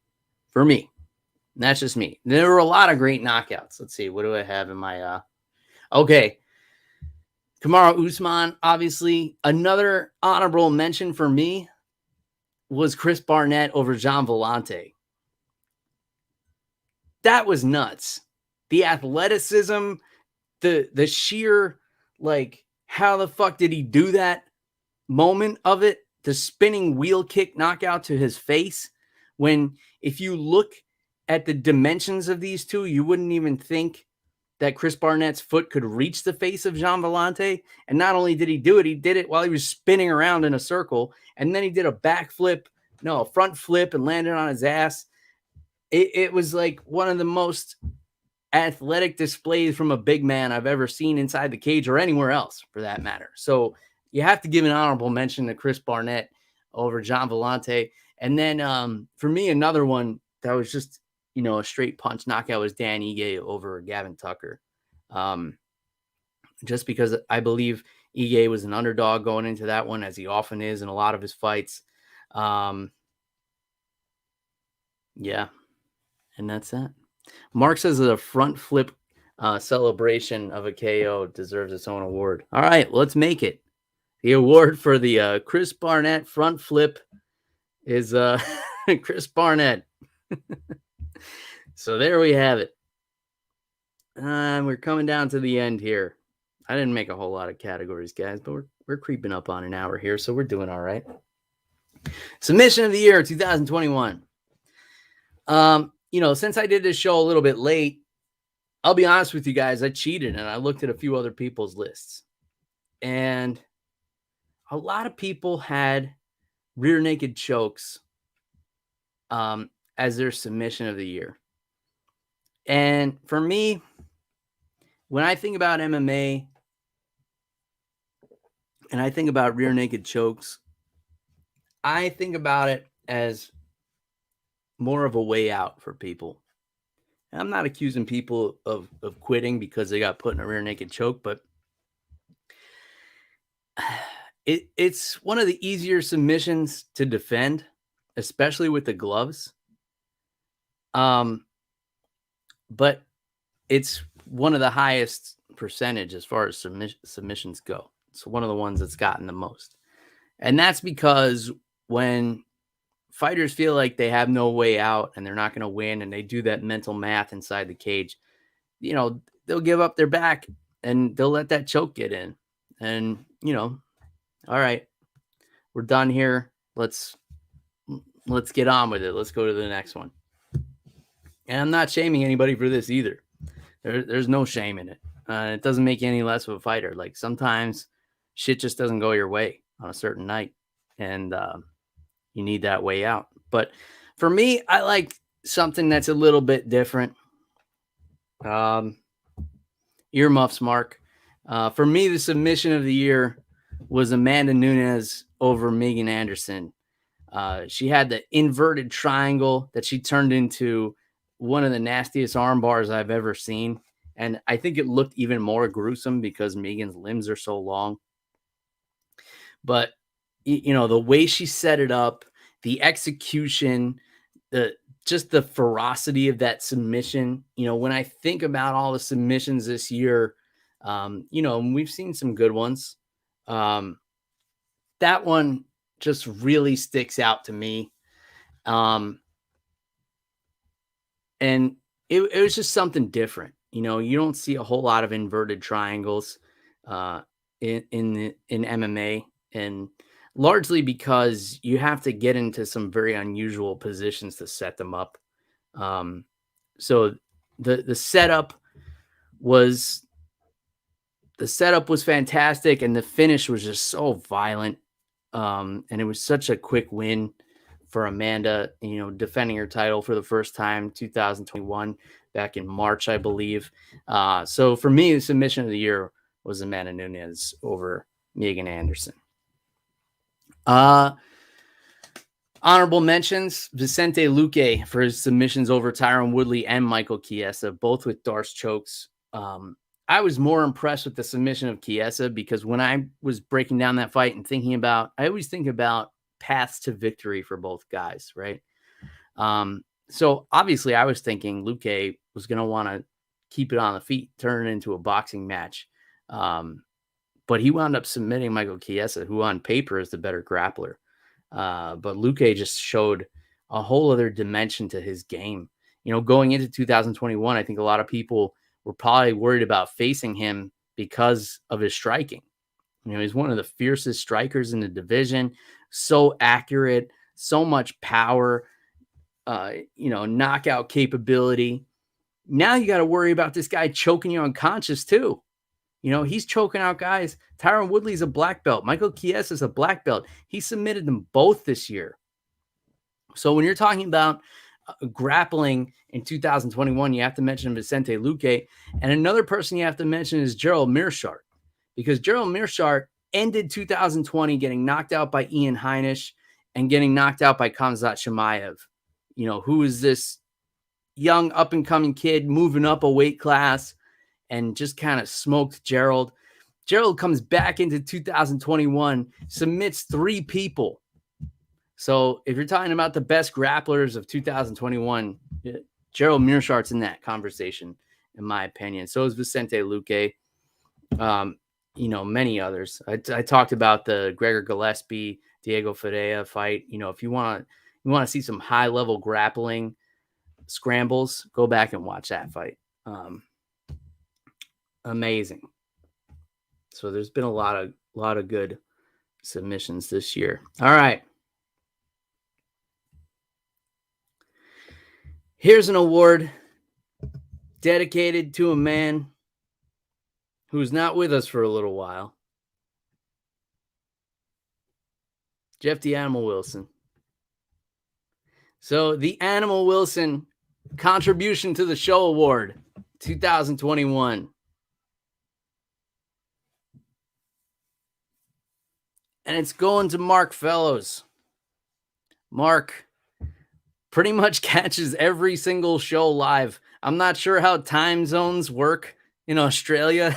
for me. And that's just me. There were a lot of great knockouts. Let's see. What do I have in my... Okay. Camaro Usman, obviously. Another honorable mention for me was Chris Barnett over John Vellante. That was nuts. The athleticism, the sheer, like, how the fuck did he do that moment of it? The spinning wheel kick knockout to his face. When, if you look at the dimensions of these two, you wouldn't even think that Chris Barnett's foot could reach the face of Jean Vellante. And not only did he do it, he did it while he was spinning around in a circle. And then he did a front flip and landed on his ass. It was like one of the most athletic displays from a big man I've ever seen inside the cage or anywhere else for that matter. So you have to give an honorable mention to Chris Barnett over John Vellante. And then for me, another one that was just, you know, a straight punch knockout was Dan Ige over Gavin Tucker. Just because I believe Ige was an underdog going into that one, as he often is in a lot of his fights. Yeah. And that's that. Mark says that a front flip celebration of a KO deserves its own award. All right, let's make it. The award for the Chris Barnett front flip is Chris Barnett. So there we have it. We're coming down to the end here. I didn't make a whole lot of categories, guys, but we're creeping up on an hour here, so we're doing all right. Submission of the year, 2021. You know, since I did this show a little bit late, I'll be honest with you guys, I cheated and I looked at a few other people's lists. And a lot of people had rear naked chokes as their submission of the year. And for me, when I think about MMA and I think about rear naked chokes, I think about it as more of a way out for people. I'm not accusing people of quitting because they got put in a rear naked choke, but it's one of the easier submissions to defend, especially with the gloves. But it's one of the highest percentage as far as submissions go. It's one of the ones that's gotten the most. And that's because when fighters feel like they have no way out and they're not going to win, and they do that mental math inside the cage, they'll give up their back and they'll let that choke get in. And, all right, we're done here. Let's get on with it. Let's go to the next one. And I'm not shaming anybody for this either. There's no shame in it. It doesn't make you any less of a fighter. Like, sometimes shit just doesn't go your way on a certain night, and you need that way out. But for me, I like something that's a little bit different. Earmuffs, Mark. For me, the submission of the year was Amanda Nunes over Megan Anderson. She had the inverted triangle that she turned into one of the nastiest arm bars I've ever seen. And I think it looked even more gruesome because Megan's limbs are so long. But, the way she set it up, the execution, just the ferocity of that submission. When I think about all the submissions this year, we've seen some good ones. That one just really sticks out to me. And it was just something different. You don't see a whole lot of inverted triangles in MMA, and largely because you have to get into some very unusual positions to set them up. So the setup was fantastic, and the finish was just so violent. And it was such a quick win for Amanda, defending her title for the first time, 2021, back in March, I believe. So for me, the submission of the year was Amanda Nunes over Megan Anderson. Honorable mentions: Vicente Luque for his submissions over Tyron Woodley and Michael Chiesa, both with Darce chokes. I was more impressed with the submission of Chiesa because when I was breaking down that fight and I always think about paths to victory for both guys, right? So obviously I was thinking Luque was going to want to keep it on the feet, turn it into a boxing match. But he wound up submitting Michael Chiesa, who on paper is the better grappler. But Luque just showed a whole other dimension to his game. Going into 2021, I think a lot of people were probably worried about facing him because of his striking. He's one of the fiercest strikers in the division, so accurate, so much power, knockout capability. Now you got to worry about this guy choking you unconscious too. He's choking out guys. Tyron Woodley's a black belt. Michael Chiesa is a black belt. He submitted them both this year. So when you're talking about grappling in 2021, you have to mention Vicente Luque. And another person you have to mention is Gerald Meerschaert, because Gerald Meerschaert ended 2020 getting knocked out by Ian Heinisch and getting knocked out by Khamzat Chimaev, who is this young up-and-coming kid moving up a weight class, and just kind of smoked Gerald. Gerald comes back into 2021, submits 3 people. So if you're talking about the best grapplers of 2021, Gerald Meerschaert's in that conversation, in my opinion. So is Vicente Luque. Many others. I talked about the Gregor Gillespie, Diego Ferreira fight. If you want to see some high-level grappling scrambles, go back and watch that fight. Amazing. So there's been a lot of good submissions this year. All right. Here's an award dedicated to a man who's not with us for a little while. Jeff the Animal Wilson. So the Animal Wilson Contribution to the Show Award 2021. And it's going to Mark Fellows. Mark pretty much catches every single show live I'm not sure how time zones work in Australia,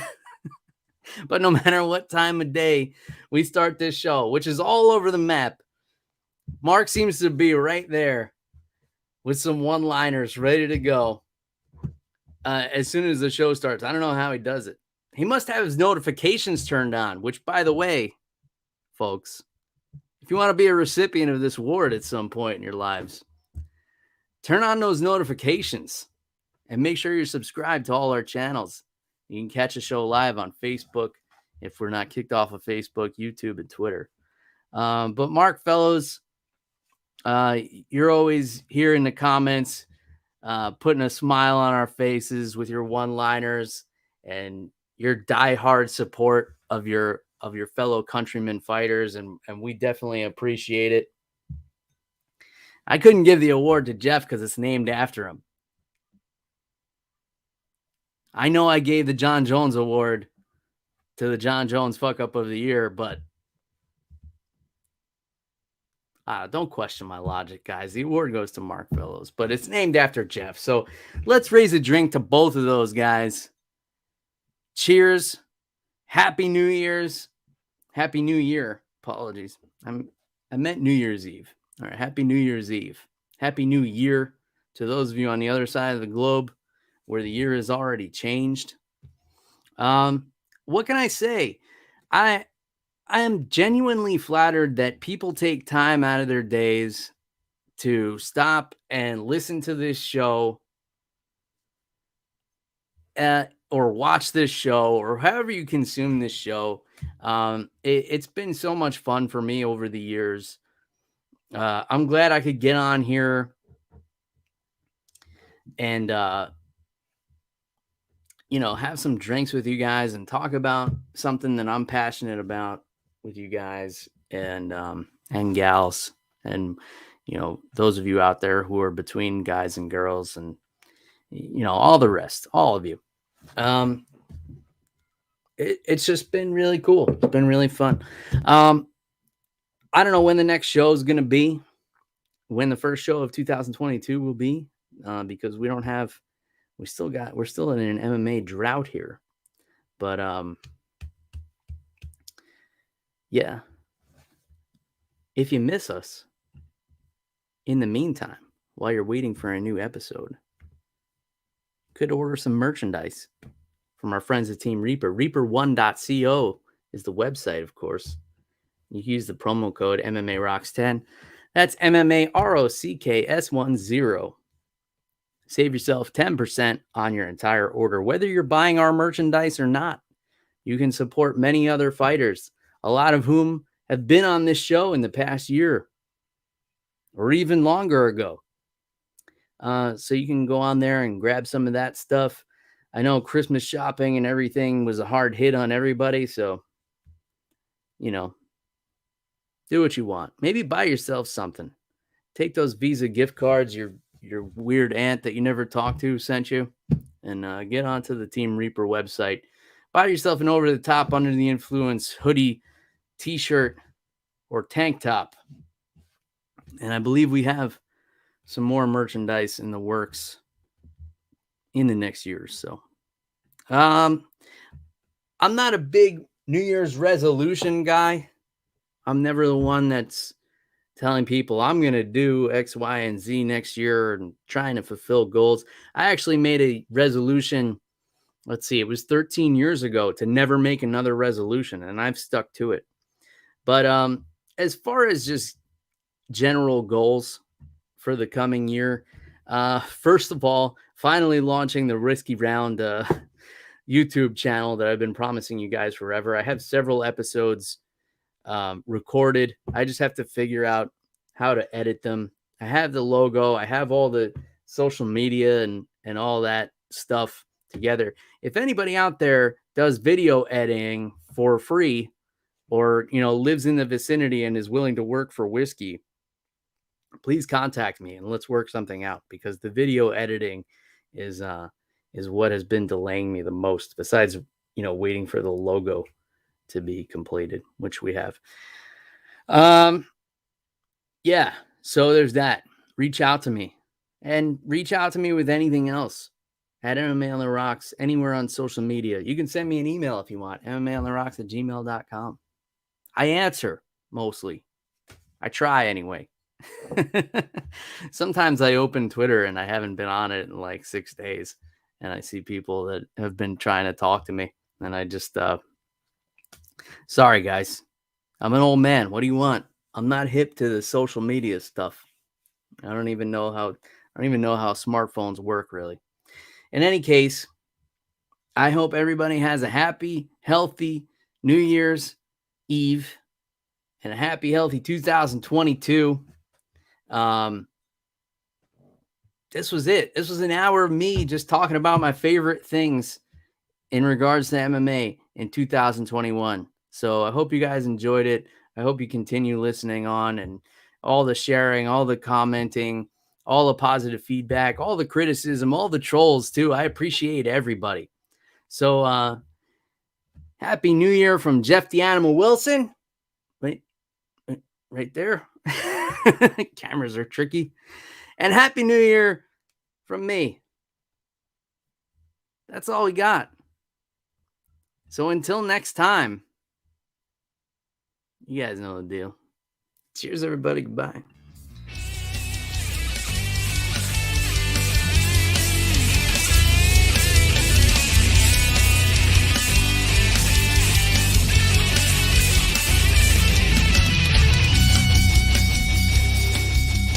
but no matter what time of day we start this show, which is all over the map, Mark seems to be right there with some one-liners ready to go as soon as the show starts. I don't know how he does it. He must have his notifications turned on, which, by the way, folks, if you want to be a recipient of this award at some point in your lives, turn on those notifications and make sure you're subscribed to all our channels. You can catch the show live on Facebook if we're not kicked off of Facebook, YouTube, and Twitter. But Mark Fellows, you're always here in the comments, putting a smile on our faces with your one-liners and your diehard support of your fellow countrymen fighters, and we definitely appreciate it. I couldn't give the award to Jeff because it's named after him. I know I gave the John Jones Award to the John Jones Fuck Up of the Year, but don't question my logic, guys. The award goes to Mark Fellows, but it's named after Jeff. So let's raise a drink to both of those guys. Cheers. Happy New Year's. Happy New Year. Apologies. I meant New Year's Eve. All right. Happy New Year's Eve. Happy New Year to those of you on the other side of the globe where the year has already changed. What can I say? I am genuinely flattered that people take time out of their days to stop and listen to this show or watch this show or however you consume this show. It's been so much fun for me over the years. I'm glad I could get on here and, have some drinks with you guys and talk about something that I'm passionate about with you guys and gals and, those of you out there who are between guys and girls and, all the rest, all of you. It's just been really cool. It's been really fun. I don't know when the next show is going to be, when the first show of 2022 will be, because we're still in an MMA drought here. But, yeah, if you miss us in the meantime, while you're waiting for a new episode, could order some merchandise from our friends at Team Reaper. Reaper1.co is the website, of course. You can use the promo code MMAROCKS10. That's MMAROCKS10. Save yourself 10% on your entire order. Whether you're buying our merchandise or not, you can support many other fighters, a lot of whom have been on this show in the past year or even longer ago. So you can go on there and grab some of that stuff. I know Christmas shopping and everything was a hard hit on everybody. So, do what you want. Maybe buy yourself something. Take those Visa gift cards your weird aunt that you never talked to sent you, and get onto the Team Reaper website. Buy yourself an over-the-top, under the influence hoodie, t-shirt, or tank top. And I believe we have some more merchandise in the works in the next year or so. I'm not a big New Year's resolution guy. I'm never the one that's telling people I'm going to do X, Y, and Z next year and trying to fulfill goals. I actually made a resolution. It was 13 years ago to never make another resolution, and I've stuck to it. But as far as just general goals for the coming year, first of all, finally launching the Risky Round YouTube channel that I've been promising you guys forever. I have several episodes recorded. I just have to figure out how to edit them. I have the logo. I have all the social media and all that stuff together. If anybody out there does video editing for free or, lives in the vicinity and is willing to work for Whiskey, please contact me and let's work something out, because the video editing is what has been delaying me the most, besides, waiting for the logo to be completed, which we have. Yeah, so there's that. Reach out to me with anything else. at MMA on the Rocks anywhere on social media. You can send me an email if you want, MMAonTheRocks@gmail.com. I answer mostly. I try anyway. Sometimes I open Twitter and I haven't been on it in like 6 days, and I see people that have been trying to talk to me, and I just sorry guys, I'm an old man. What do you want? I'm not hip to the social media stuff. I don't even know how smartphones work really. In any case, I hope everybody has a happy, healthy New Year's Eve and a happy, healthy 2022. This was it. This was an hour of me just talking about my favorite things in regards to MMA in 2021. So I hope you guys enjoyed it. I hope you continue listening on, and all the sharing, all the commenting, all the positive feedback, all the criticism, all the trolls too. I appreciate everybody. So happy New Year from Jeff the Animal Wilson. Right there. Cameras are tricky. And happy New Year from me. That's all we got. So until next time, you guys know the deal. Cheers, everybody. Goodbye.